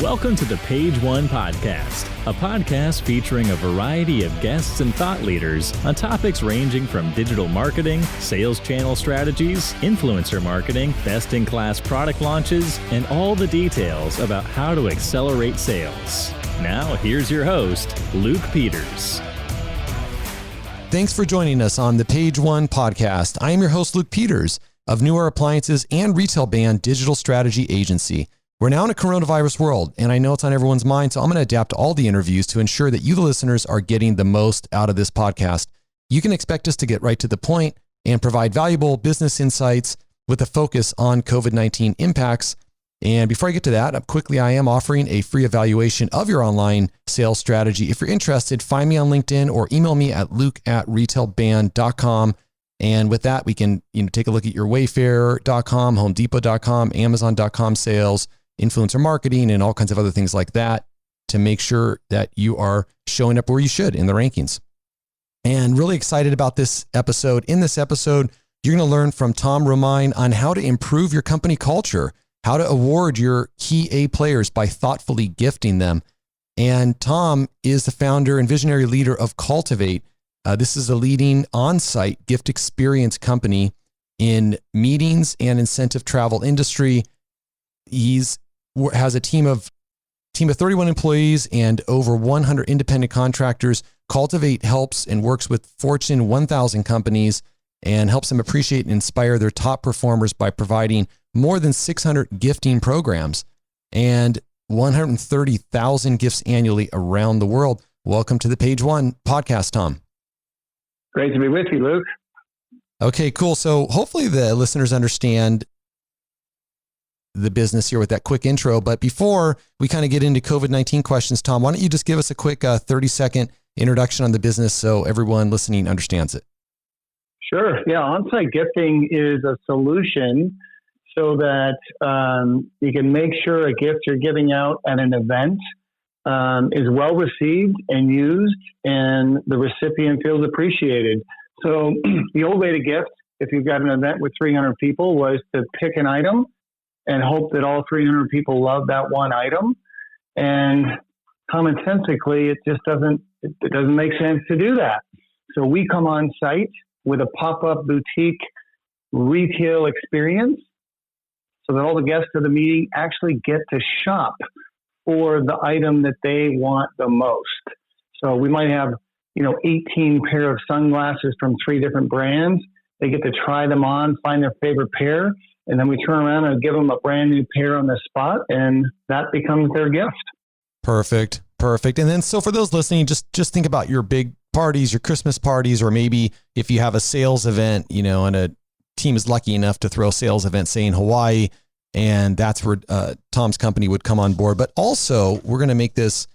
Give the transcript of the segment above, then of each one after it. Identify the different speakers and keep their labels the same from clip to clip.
Speaker 1: Welcome to the Page One Podcast, a podcast featuring a variety of guests and thought leaders on topics ranging from digital marketing, sales channel strategies, influencer marketing, best-in-class product launches, and all the details about how to accelerate sales. Now, here's your host, Luke Peters.
Speaker 2: Thanks for joining us on the Page One Podcast. I am your host, Luke Peters of Newer Appliances and Retail Band Digital Strategy Agency. We're now in a coronavirus world, and I know it's on everyone's mind, so I'm going to adapt all the interviews to ensure that you, the listeners, are getting the most out of this podcast. You can expect us to get right to the point and provide valuable business insights with a focus on COVID-19 impacts. And before I get to that, I am offering a free evaluation of your online sales strategy. If you're interested, find me on LinkedIn or email me at luke@retailband.com. And with that, we can take a look at your Wayfair.com, HomeDepot.com, Amazon.com sales, influencer marketing, and all kinds of other things like that to make sure that you are showing up where you should in the rankings. And really excited about this episode. In this episode, you're going to learn from Tom Romine on how to improve your company culture, how to award your key A players by thoughtfully gifting them. And Tom is the founder and visionary leader of Cultivate. This is a leading on-site gift experience company in meetings and incentive travel industry. He's has a team of 31 employees and over 100 independent contractors. Cultivate helps and works with Fortune 1000 companies and helps them appreciate and inspire their top performers by providing more than 600 gifting programs and 130,000 gifts annually around the world. Welcome to the Page One Podcast, Tom.
Speaker 3: Great to be with you, Luke.
Speaker 2: Okay, cool. So hopefully the listeners understand the business here with that quick intro. But before we kind of get into COVID-19 questions, Tom, why don't you just give us a quick 30-second introduction on the business so everyone listening understands it?
Speaker 3: Sure. Yeah. On-site gifting is a solution so that you can make sure a gift you're giving out at an event is well received and used, and the recipient feels appreciated. So the old way to gift, if you've got an event with 300 people, was to pick an item and hope that all 300 people love that one item. And commonsensically, it doesn't make sense to do that. So we come on site with a pop-up boutique retail experience so that all the guests of the meeting actually get to shop for the item that they want the most. So we might have, 18 pair of sunglasses from 3 different brands. They get to try them on, find their favorite pair, and then we turn around and give them a brand new pair on the spot, and that becomes their gift. Perfect.
Speaker 2: And then, so for those listening, just think about your big parties, your Christmas parties, or maybe if you have a sales event, and a team is lucky enough to throw a sales event, say in Hawaii, and that's where Tom's company would come on board. But also, we're going to make this,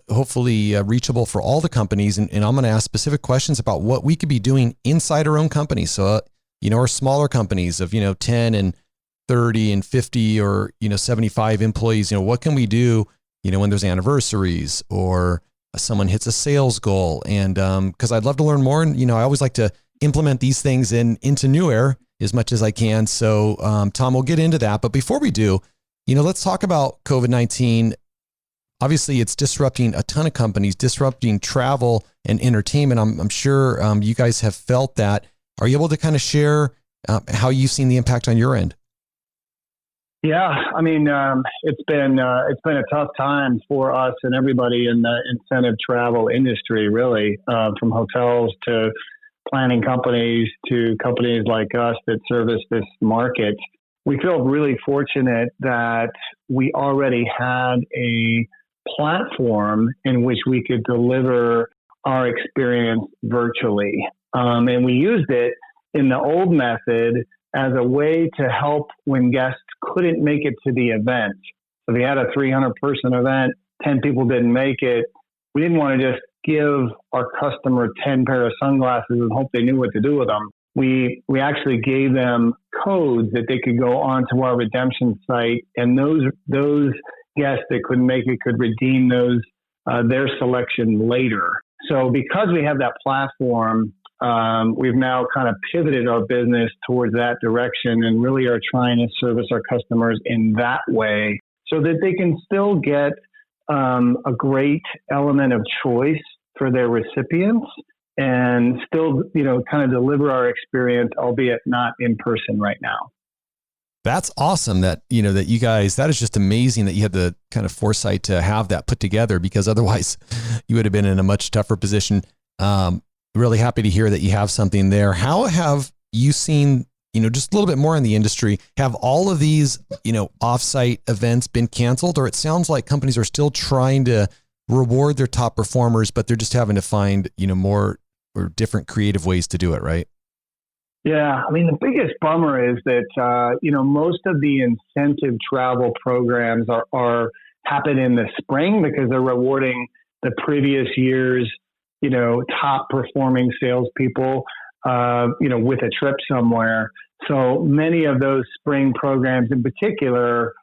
Speaker 2: hopefully reachable for all the companies. And I'm going to ask specific questions about what we could be doing inside our own company. So, our smaller companies of, 10 and 30 and 50 or, 75 employees, what can we do, when there's anniversaries or someone hits a sales goal? And because I'd love to learn more. And, I always like to implement these things into New Air as much as I can. So, Tom, we'll get into that. But before we do, let's talk about COVID-19. Obviously, it's disrupting a ton of companies, disrupting travel and entertainment. I'm sure you guys have felt that. Are you able to kind of share how you've seen the impact on your end?
Speaker 3: Yeah, I mean, it's been a tough time for us and everybody in the incentive travel industry, really, from hotels to planning companies to companies like us that service this market. We feel really fortunate that we already had a platform in which we could deliver our experience virtually. And we used it in the old method as a way to help when guests couldn't make it to the event. So we had a 300-person event, 10 people didn't make it. We didn't want to just give our customer 10 pair of sunglasses and hope they knew what to do with them. We actually gave them codes that they could go onto our redemption site, and those guests that couldn't make it could redeem those their selection later. So because we have that platform, we've now kind of pivoted our business towards that direction and really are trying to service our customers in that way so that they can still get a great element of choice for their recipients and still, kind of deliver our experience, albeit not in person right now.
Speaker 2: That's awesome that you guys, that is just amazing that you had the kind of foresight to have that put together, because otherwise you would have been in a much tougher position. Really happy to hear that you have something there. How have you seen, just a little bit more in the industry, have all of these, offsite events been canceled? Or it sounds like companies are still trying to reward their top performers, but they're just having to find, more or different creative ways to do it, right?
Speaker 3: Yeah. I mean, the biggest bummer is that, most of the incentive travel programs are happen in the spring because they're rewarding the previous year's, top performing salespeople, with a trip somewhere. So many of those spring programs in particular,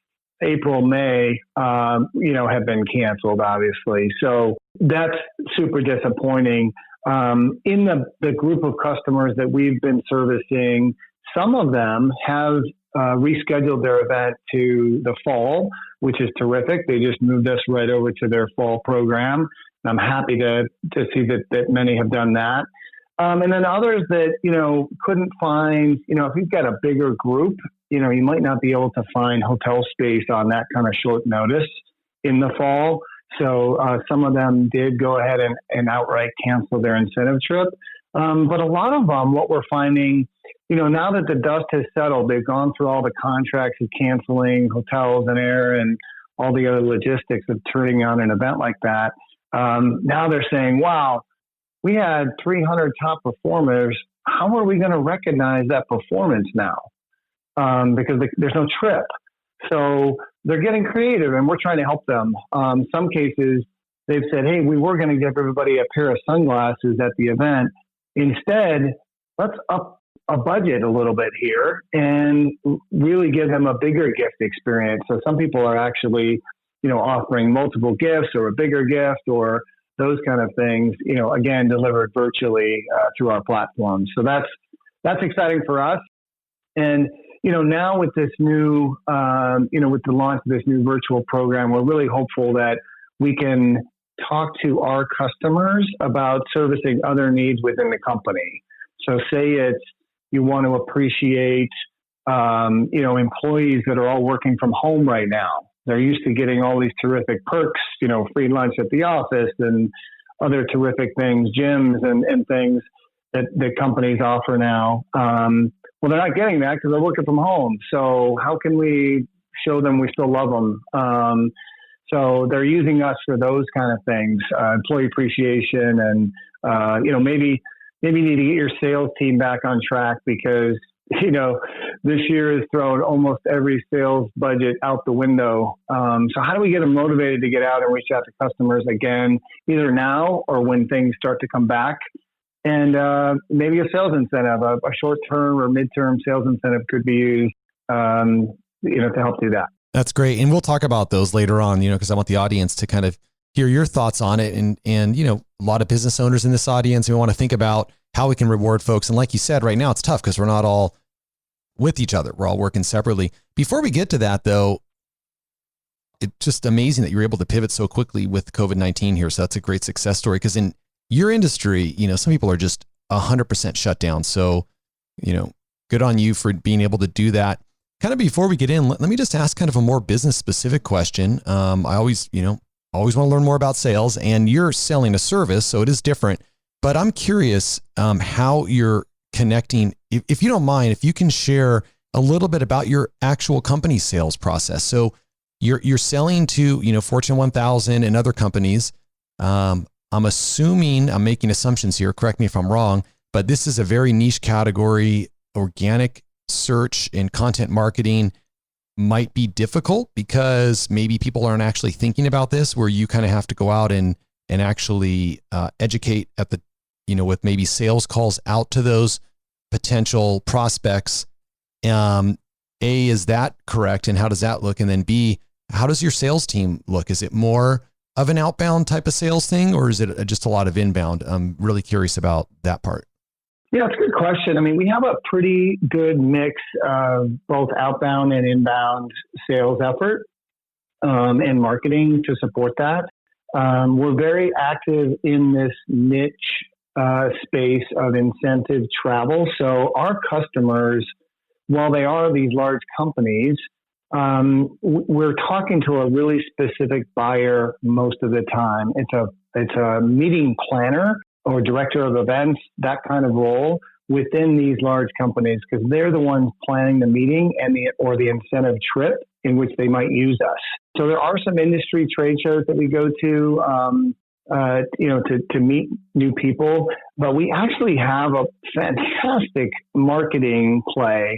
Speaker 3: April, May, have been canceled, obviously. So that's super disappointing. In the group of customers that we've been servicing, some of them have rescheduled their event to the fall, which is terrific. They just moved us right over to their fall program. I'm happy to see that many have done that. And then others that, couldn't find, if you've got a bigger group, you might not be able to find hotel space on that kind of short notice in the fall. So some of them did go ahead and outright cancel their incentive trip. But a lot of them, what we're finding, now that the dust has settled, they've gone through all the contracts of canceling hotels and air and all the other logistics of turning on an event like that. Now they're saying, wow, we had 300 top performers. How are we going to recognize that performance now? Because there's no trip. So they're getting creative, and we're trying to help them. Some cases, they've said, hey, we were going to give everybody a pair of sunglasses at the event. Instead, let's up a budget a little bit here and really give them a bigger gift experience. So some people are actually, offering multiple gifts or a bigger gift or those kind of things, again, delivered virtually through our platform. So that's exciting for us. And now with this new, with the launch of this new virtual program, we're really hopeful that we can talk to our customers about servicing other needs within the company. So say it's, you want to appreciate, employees that are all working from home right now. They're used to getting all these terrific perks, free lunch at the office and other terrific things, gyms and things that companies offer now. Well, they're not getting that because they're working from home. So how can we show them we still love them? So they're using us for those kind of things, employee appreciation, and maybe you need to get your sales team back on track because this year has thrown almost every sales budget out the window. So how do we get them motivated to get out and reach out to customers again, either now or when things start to come back? And maybe a sales incentive, a short-term or mid-term sales incentive could be used, to help do that.
Speaker 2: That's great. And we'll talk about those later on, because I want the audience to kind of hear your thoughts on it. And a lot of business owners in this audience, we want to think about how we can reward folks. And like you said, right now it's tough because we're not all with each other. We're all working separately. Before we get to that though, it's just amazing that you're able to pivot so quickly with COVID-19 here. So that's a great success story because in your industry, some people are just 100% shut down. So, good on you for being able to do that. Kind of before we get in, let me just ask kind of a more business specific question. I always want to learn more about sales, and you're selling a service, so it is different, but I'm curious how you're connecting. If you don't mind, if you can share a little bit about your actual company sales process. So you're selling to, Fortune 1000 and other companies. I'm assuming, I'm making assumptions here, correct me if I'm wrong, but this is a very niche category. Organic search and content marketing might be difficult because maybe people aren't actually thinking about this, where you kind of have to go out and actually educate at the, with maybe sales calls out to those potential prospects. A, is that correct? And how does that look? And then B, how does your sales team look? Is it more of an outbound type of sales thing, or is it just a lot of inbound? I'm really curious about that part.
Speaker 3: Yeah, it's a good question. I mean, we have a pretty good mix of both outbound and inbound sales effort. and marketing to support that. We're very active in this niche space of incentive travel. So our customers, while they are these large companies, we're talking to a really specific buyer most of the time. It's a meeting planner or director of events, that kind of role within these large companies, because they're the ones planning the meeting or the incentive trip in which they might use us. So there are some industry trade shows that we go to, to meet new people, but we actually have a fantastic marketing play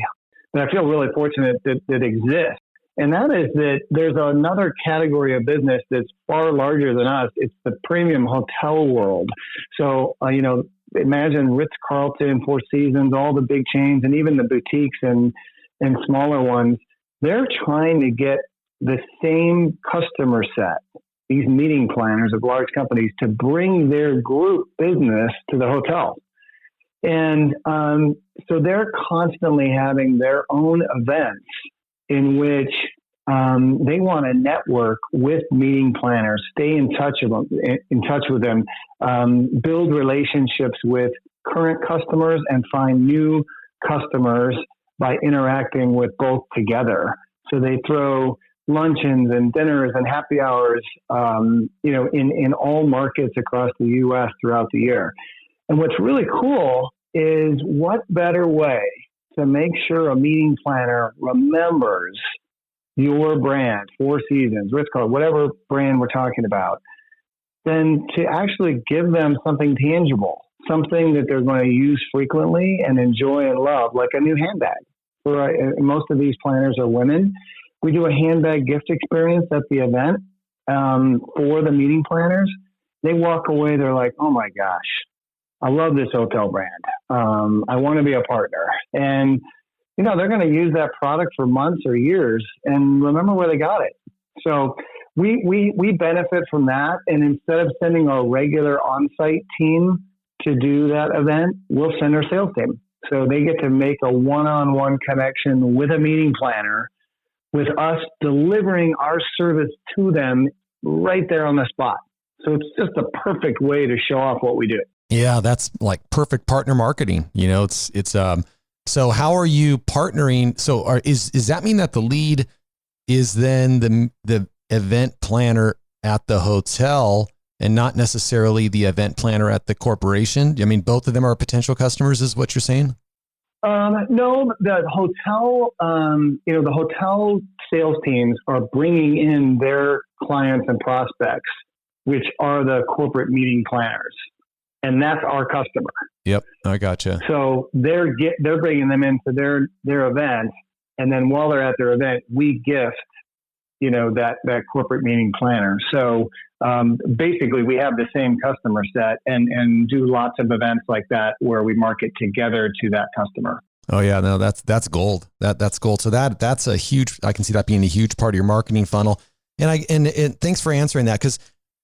Speaker 3: that I feel really fortunate that exists. And that is that there's another category of business that's far larger than us. It's the premium hotel world. So, imagine Ritz-Carlton, Four Seasons, all the big chains, and even the boutiques and smaller ones. They're trying to get the same customer set, these meeting planners of large companies, to bring their group business to the hotel. And so they're constantly having their own events in which they want to network with meeting planners, stay in touch with them, build relationships with current customers, and find new customers by interacting with both together. So they throw luncheons and dinners and happy hours, in all markets across the U.S. throughout the year. And what's really cool is, what better way to make sure a meeting planner remembers your brand, Four Seasons, Ritz-Carlton, whatever brand we're talking about, than to actually give them something tangible, something that they're going to use frequently and enjoy and love, like a new handbag. Most of these planners are women. We do a handbag gift experience at the event for the meeting planners. They walk away, they're like, oh my gosh, I love this hotel brand. I want to be a partner. And, they're going to use that product for months or years and remember where they got it. So we benefit from that. And instead of sending our regular on-site team to do that event, we'll send our sales team. So they get to make a one-on-one connection with a meeting planner, with us delivering our service to them right there on the spot. So it's just a perfect way to show off what we do.
Speaker 2: Yeah, that's like perfect partner marketing. So how are you partnering? So does that mean that the lead is then the event planner at the hotel and not necessarily the event planner at the corporation? I mean, both of them are potential customers, is what you're saying?
Speaker 3: No, the hotel sales teams are bringing in their clients and prospects, which are the corporate meeting planners. And that's our customer.
Speaker 2: Yep, I gotcha.
Speaker 3: So they're bringing them into their event, and then while they're at their event, we gift, that corporate meeting planner. So basically, we have the same customer set and do lots of events like that where we market together to that customer.
Speaker 2: Oh yeah, no, that's gold. That's gold. So that's a huge. I can see that being a huge part of your marketing funnel. And thanks for answering that, because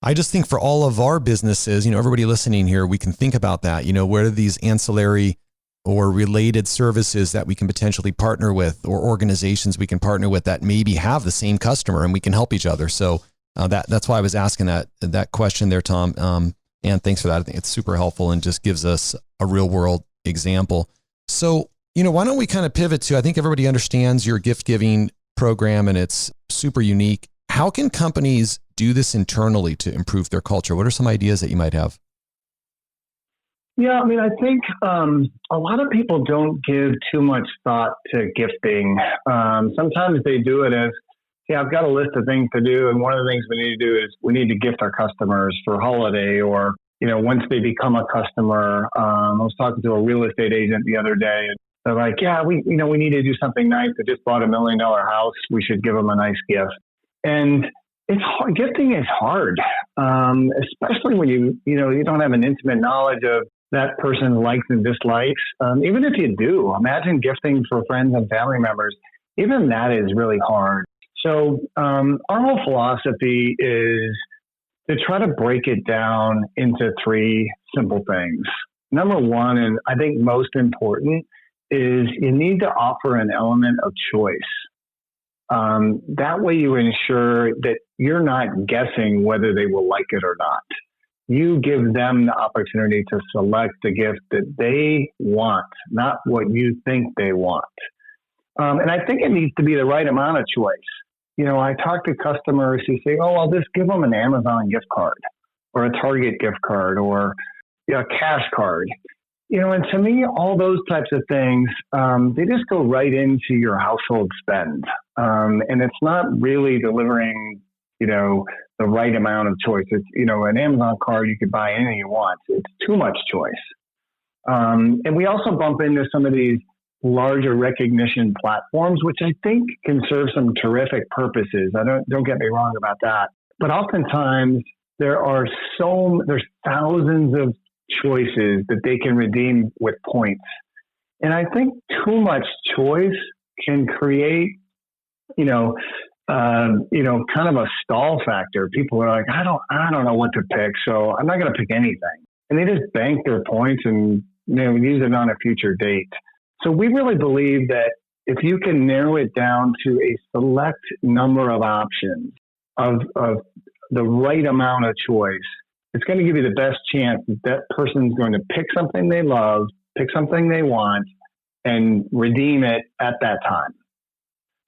Speaker 2: I just think for all of our businesses, everybody listening here, we can think about that. What are these ancillary or related services that we can potentially partner with, or organizations we can partner with that maybe have the same customer and we can help each other. So that's why I was asking that question there, Tom. And thanks for that. I think it's super helpful and just gives us a real world example. So, why don't we kind of pivot to, I think everybody understands your gift giving program and it's super unique. How can companies do this internally to improve their culture? What are some ideas that you might have?
Speaker 3: Yeah, I mean, I think a lot of people don't give too much thought to gifting. Sometimes they do it as, I've got a list of things to do, and one of the things we need to do is we need to gift our customers for holiday, or, once they become a customer. I was talking to a real estate agent the other day, and they're like, yeah, we need to do something nice. They just bought $1 million house. We should give them a nice gift. And it's hard. Gifting is hard, especially when you don't have an intimate knowledge of that person's likes and dislikes. Even if you do, imagine gifting for friends and family members. Even that is really hard. So our whole philosophy is to try to break it down into 3 simple things. Number one, and I think most important, is you need to offer an element of choice. That way you ensure that you're not guessing whether they will like it or not. You give them the opportunity to select the gift that they want, not what you think they want. And I think it needs to be the right amount of choice. I talk to customers who say, oh, I'll just give them an Amazon gift card or a Target gift card or a cash card. And to me, all those types of things, they just go right into your household spend. And it's not really delivering, the right amount of choice. It's, an Amazon card, you could buy anything you want. It's too much choice. And we also bump into some of these larger recognition platforms, which I think can serve some terrific purposes. Don't get me wrong about that. But oftentimes there's thousands of choices that they can redeem with points. And I think too much choice can create, kind of a stall factor. People are like, I don't know what to pick, so I'm not going to pick anything. And they just bank their points and use it on a future date. So we really believe that if you can narrow it down to a select number of options of the right amount of choice, it's going to give you the best chance that person's going to pick something they love, pick something they want, and redeem it at that time.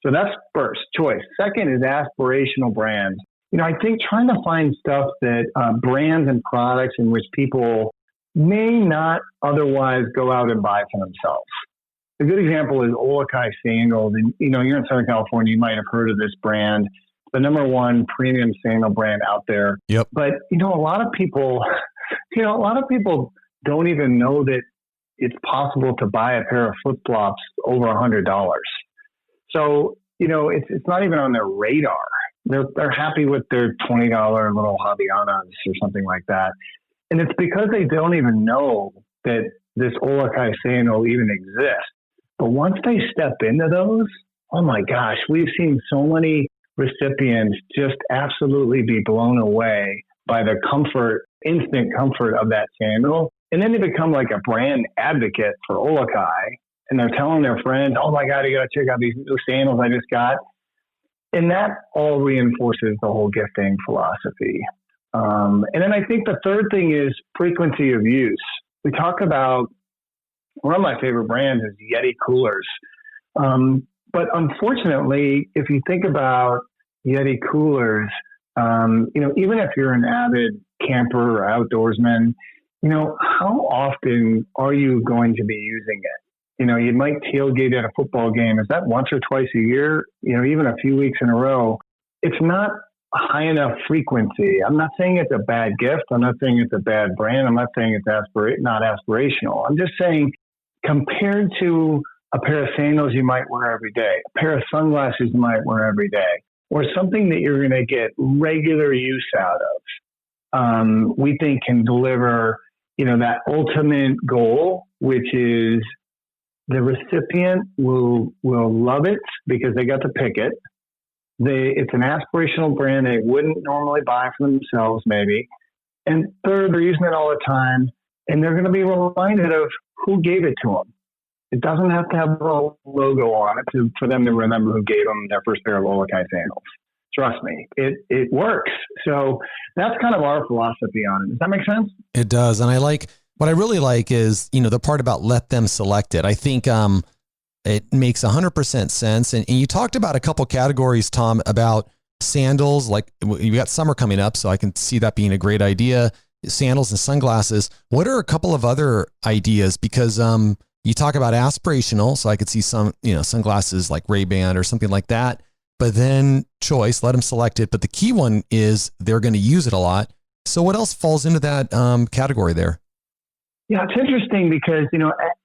Speaker 3: So that's first, choice. Second is aspirational brands. I think trying to find stuff that brands and products in which people may not otherwise go out and buy for themselves. A good example is Olokai sandals. And, you're in Southern California, you might have heard of this brand, the number one premium sandal brand out there.
Speaker 2: Yep.
Speaker 3: But, a lot of people don't even know that it's possible to buy a pair of flip-flops over $100. So, it's not even on their radar. They're happy with their $20 little Havaianas or something like that. And it's because they don't even know that this Olokai sandal even exists. But once they step into those, oh my gosh, we've seen so many recipients just absolutely be blown away by the instant comfort of that sandal. And then they become like a brand advocate for Olokai. And they're telling their friends, oh my God, you got to check out these new sandals I just got. And that all reinforces the whole gifting philosophy. And then I think the third thing is frequency of use. We talk about, one of my favorite brands is Yeti coolers. But unfortunately, if you think about Yeti coolers, even if you're an avid camper or outdoorsman, how often are you going to be using it? You might tailgate at a football game. Is that once or twice a year? Even a few weeks in a row. It's not high enough frequency. I'm not saying it's a bad gift. I'm not saying it's a bad brand. I'm not saying it's not aspirational. I'm just saying compared to a pair of sandals you might wear every day, a pair of sunglasses you might wear every day, or something that you're going to get regular use out of, we think can deliver, that ultimate goal, which is the recipient will love it because they got to pick it. It's an aspirational brand they wouldn't normally buy for themselves, maybe. And third, they're using it all the time, and they're going to be reminded of who gave it to them. It doesn't have to have a logo on it for them to remember who gave them their first pair of Olokai sandals. Trust me, it works. So that's kind of our philosophy on it. Does that make sense?
Speaker 2: It does. And what I really like is, the part about let them select it. I think it makes 100% sense. And you talked about a couple categories, Tom, about sandals. Like you got summer coming up, so I can see that being a great idea. Sandals and sunglasses. What are a couple of other ideas? Because you talk about aspirational, so I could see some, sunglasses like Ray-Ban or something like that. But then choice, let them select it. But the key one is they're going to use it a lot. So what else falls into that category there?
Speaker 3: Yeah, it's interesting because,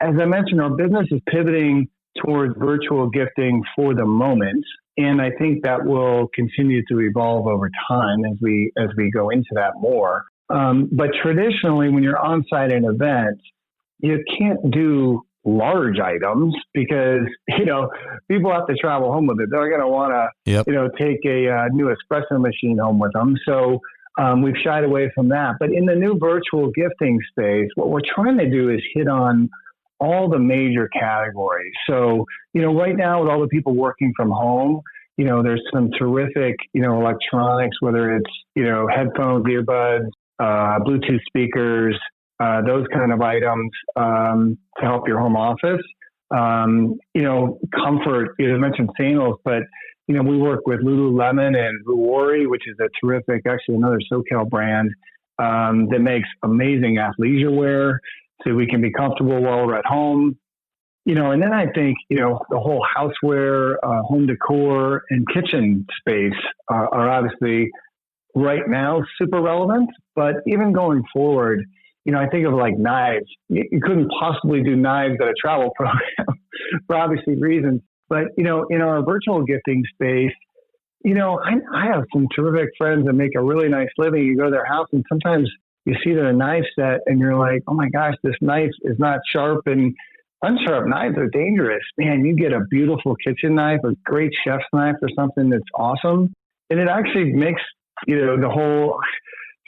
Speaker 3: as I mentioned, our business is pivoting towards virtual gifting for the moment. And I think that will continue to evolve over time as we go into that more. But traditionally, when you're on site at an event, you can't do large items because, people have to travel home with it. They're going to want to, take a new espresso machine home with them. So we've shied away from that. But in the new virtual gifting space, what we're trying to do is hit on all the major categories. So, right now with all the people working from home, There's some terrific, electronics, whether it's, headphones, earbuds, Bluetooth speakers, those kind of items to help your home office. Comfort, you mentioned sandals, but, we work with Lululemon and Vuori, which is a terrific, actually another SoCal brand that makes amazing athleisure wear so we can be comfortable while we're at home. And then I think, the whole houseware, home decor, and kitchen space are obviously right now super relevant. But even going forward, I think of like knives. You couldn't possibly do knives at a travel program for obviously reasons. But, in our virtual gifting space, I have some terrific friends that make a really nice living. You go to their house and sometimes you see their knife set and you're like, oh my gosh, this knife is not sharp, and unsharp knives are dangerous. Man, you get a beautiful kitchen knife, a great chef's knife, or something that's awesome. And it actually makes, the whole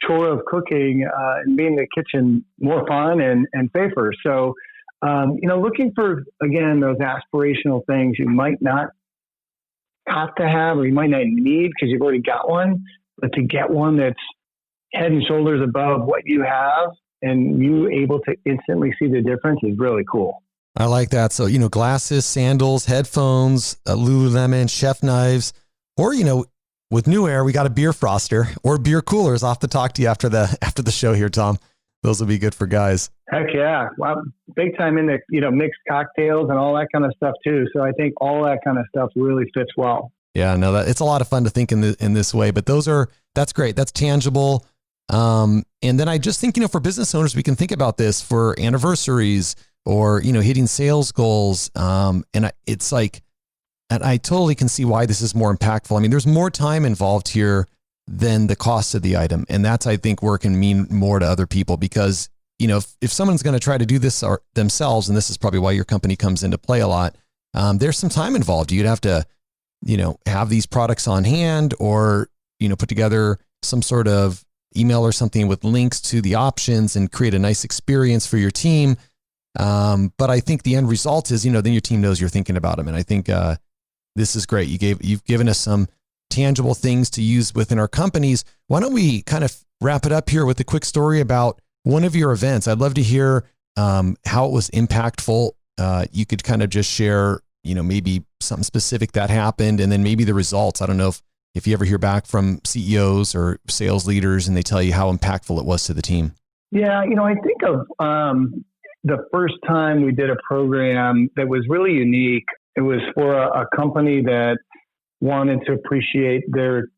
Speaker 3: chore of cooking and being in the kitchen more fun and safer. So, looking for, again, those aspirational things you might not have to have or you might not need because you've already got one, but to get one that's head and shoulders above what you have and you able to instantly see the difference is really cool.
Speaker 2: I like that. So, glasses, sandals, headphones, Lululemon, chef knives, or, with New Air, we got a beer froster or beer coolers. I'll have to talk to you after the show here, Tom. Those will be good for guys.
Speaker 3: Heck yeah. Well, big time in the, mixed cocktails and all that kind of stuff too. So I think all that kind of stuff really fits well.
Speaker 2: Yeah, no, it's a lot of fun to think in this way, but that's great. That's tangible. And then I just think, for business owners, we can think about this for anniversaries or, hitting sales goals. It's like, and I totally can see why this is more impactful. I mean, there's more time involved here than the cost of the item. And that's, I think, where it can mean more to other people because, if someone's going to try to do this themselves, and this is probably why your company comes into play a lot, there's some time involved. You'd have to, have these products on hand or, put together some sort of email or something with links to the options and create a nice experience for your team. But I think the end result is, then your team knows you're thinking about them. And I think this is great. You've given us some tangible things to use within our companies. Why don't we kind of wrap it up here with a quick story about one of your events? I'd love to hear how it was impactful. You could kind of just share, maybe something specific that happened and then maybe the results. I don't know if you ever hear back from CEOs or sales leaders and they tell you how impactful it was to the team.
Speaker 3: Yeah, I think of the first time we did a program that was really unique. It was for a company that wanted to appreciate their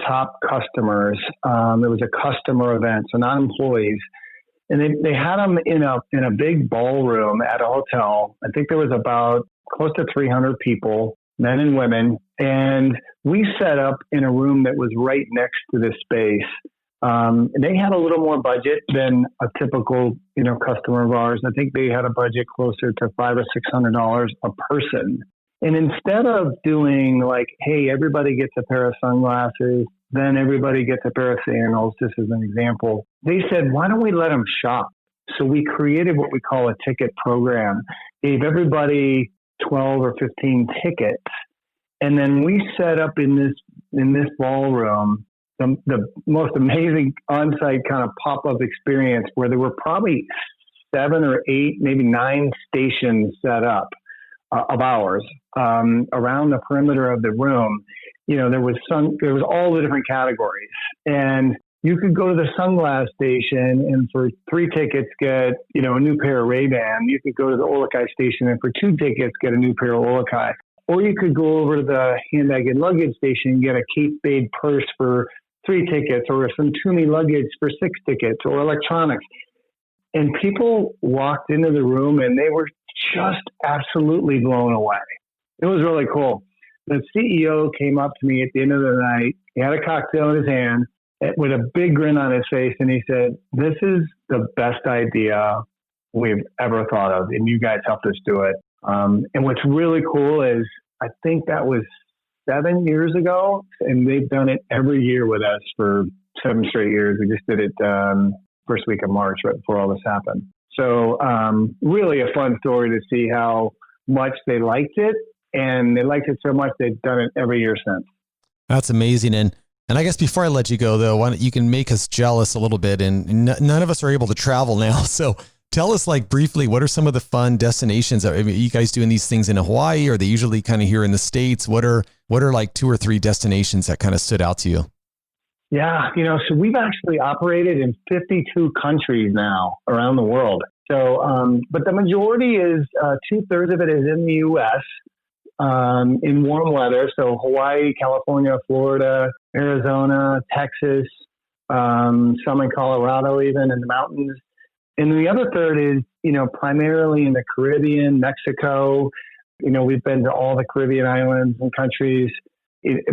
Speaker 3: top customers. It was a customer event, so not employees. And they had them in a big ballroom at a hotel. I think there was about close to 300 people, men and women. And we set up in a room that was right next to this space. They had a little more budget than a typical, customer of ours. I think they had a budget closer to $500 or $600 a person. And instead of doing like, hey, everybody gets a pair of sunglasses, then everybody gets a pair of sandals, just as an example, they said, why don't we let them shop? So we created what we call a ticket program, gave everybody 12 or 15 tickets. And then we set up in this ballroom the most amazing on-site kind of pop-up experience where there were probably 7 or 8, maybe 9 stations set up of ours around the perimeter of the room. There was all the different categories, and you could go to the sunglass station and for 3 tickets get a new pair of Ray-Ban. You could go to the Olakai station and for 2 tickets get a new pair of Olakai. Or you could go over to the handbag and luggage station and get a Kate Spade purse for 3 tickets, or some Toomey luggage for 6 tickets, or electronics. And people walked into the room and they were just absolutely blown away. It was really cool. The CEO came up to me at the end of the night. He had a cocktail in his hand with a big grin on his face. And he said, this is the best idea we've ever thought of. And you guys helped us do it. And what's really cool is I think that was 7 years ago, and they've done it every year with us for 7 straight years. We just did it first week of March, right before all this happened. So really a fun story to see how much they liked it. and they liked it so much they've done it every year since.
Speaker 2: That's amazing. And I guess before I let you go, though, why don't you can make us jealous a little bit, and none of us are able to travel now. So tell us, like, briefly, what are some of the fun destinations? Are you guys doing these things in Hawaii? Or are they usually kind of here in the States? What are like 2 or 3 destinations that kind of stood out to you?
Speaker 3: Yeah, so we've actually operated in 52 countries now around the world. So, but the majority is 2/3 of it is in the U.S. In warm weather. So Hawaii, California, Florida, Arizona, Texas, some in Colorado, even in the mountains. And the other third is, primarily in the Caribbean, Mexico. We've been to all the Caribbean islands and countries.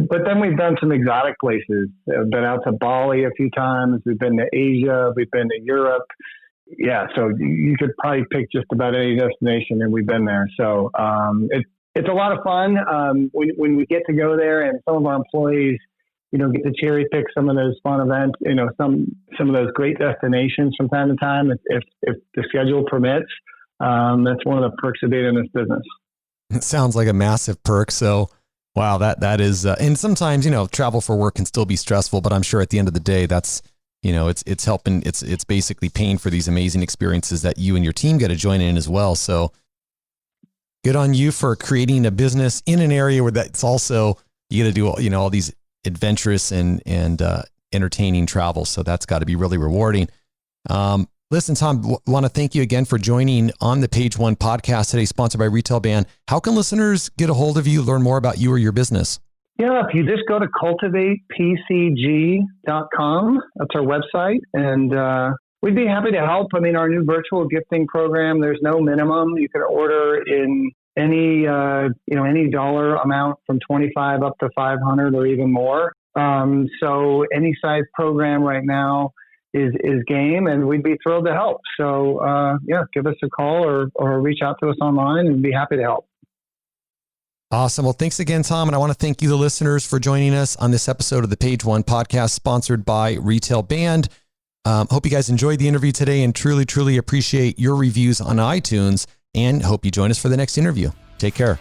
Speaker 3: But then we've done some exotic places. I've been out to Bali a few times. We've been to Asia. We've been to Europe. Yeah, so you could probably pick just about any destination, and we've been there. So it's a lot of fun when we get to go there, and some of our employees, get to cherry pick some of those fun events. Some of those great destinations from time to time, if the schedule permits. That's one of the perks of being in this business.
Speaker 2: It sounds like a massive perk. So. Wow, that is, and sometimes, travel for work can still be stressful, but I'm sure at the end of the day, that's, it's helping, it's basically paying for these amazing experiences that you and your team get to join in as well. So good on you for creating a business in an area where that's also, you got to do, all these adventurous and entertaining travel. So that's got to be really rewarding. Listen, Tom, want to thank you again for joining on the Page One podcast today, sponsored by Retail Band. How can listeners get a hold of you, learn more about you or your business?
Speaker 3: Yeah, if you just go to cultivatepcg.com, that's our website, and we'd be happy to help. I mean, our new virtual gifting program, there's no minimum. You can order in any dollar amount from $25 up to $500 or even more. So any size program right now is game, and we'd be thrilled to help. So, give us a call or reach out to us online, and we'd be happy to help.
Speaker 2: Awesome. Well, thanks again, Tom. And I want to thank you, the listeners, for joining us on this episode of the Page One podcast, sponsored by Retail Band. Hope you guys enjoyed the interview today, and truly, truly appreciate your reviews on iTunes, and hope you join us for the next interview. Take care.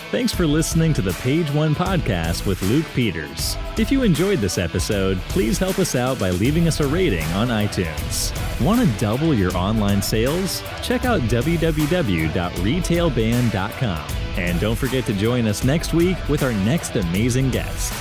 Speaker 1: Thanks for listening to the Page One podcast with Luke Peters. If you enjoyed this episode, please help us out by leaving us a rating on iTunes. Want to double your online sales? Check out www.retailband.com. And don't forget to join us next week with our next amazing guest.